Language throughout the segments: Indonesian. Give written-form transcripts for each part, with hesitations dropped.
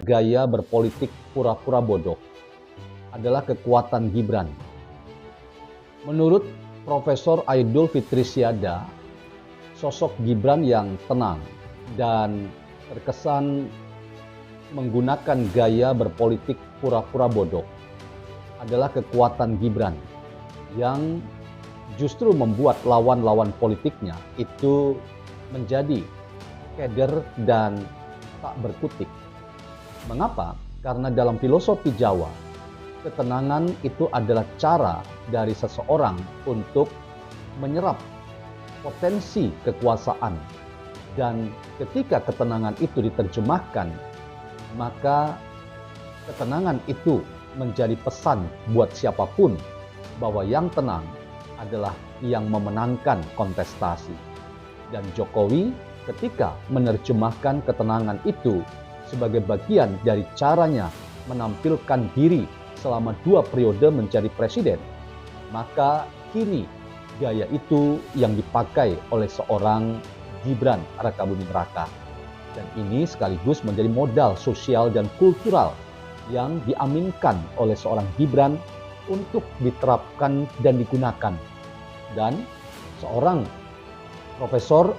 gaya berpolitik pura-pura bodoh adalah kekuatan Gibran. Menurut Profesor Aidul Fitrisyada, sosok Gibran yang tenang dan terkesan menggunakan gaya berpolitik pura-pura bodoh adalah kekuatan Gibran yang justru membuat lawan-lawan politiknya itu menjadi keder dan tak berkutik. Mengapa? Karena dalam filosofi Jawa, ketenangan itu adalah cara dari seseorang untuk menyerap potensi kekuasaan. Dan ketika ketenangan itu diterjemahkan, maka ketenangan itu menjadi pesan buat siapapun bahwa yang tenang adalah yang memenangkan kontestasi. Dan Jokowi ketika menerjemahkan ketenangan itu sebagai bagian dari caranya menampilkan diri selama 2 periode menjadi presiden, maka kini gaya itu yang dipakai oleh seorang Gibran Rakabuming Raka. Dan ini sekaligus menjadi modal sosial dan kultural yang diaminkan oleh seorang Gibran untuk diterapkan dan digunakan. Dan seorang Profesor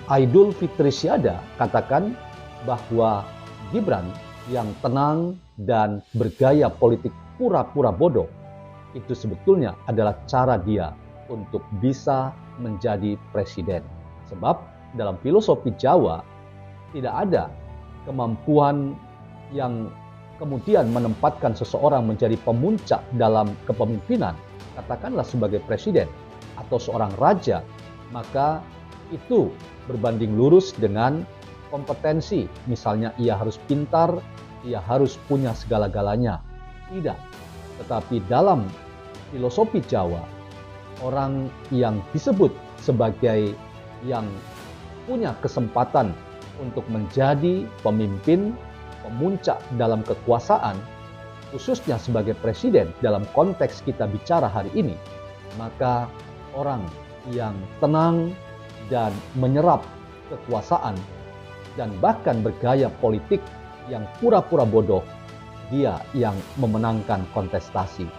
Aidul Fitrisyada katakan bahwa Gibran yang tenang dan bergaya politik pura-pura bodoh itu sebetulnya adalah cara dia untuk bisa menjadi presiden. Sebab dalam filosofi Jawa tidak ada kemampuan yang kemudian menempatkan seseorang menjadi pemuncak dalam kepemimpinan, katakanlah sebagai presiden atau seorang raja, maka itu berbanding lurus dengan kompetensi. Misalnya ia harus pintar, ia harus punya segala-galanya. Tidak. Tetapi dalam filosofi Jawa, orang yang disebut sebagai yang punya kesempatan untuk menjadi pemimpin, pemuncak dalam kekuasaan, khususnya sebagai presiden dalam konteks kita bicara hari ini, maka orang yang tenang dan menyerap kekuasaan dan bahkan bergaya politik yang pura-pura bodoh, dia yang memenangkan kontestasi.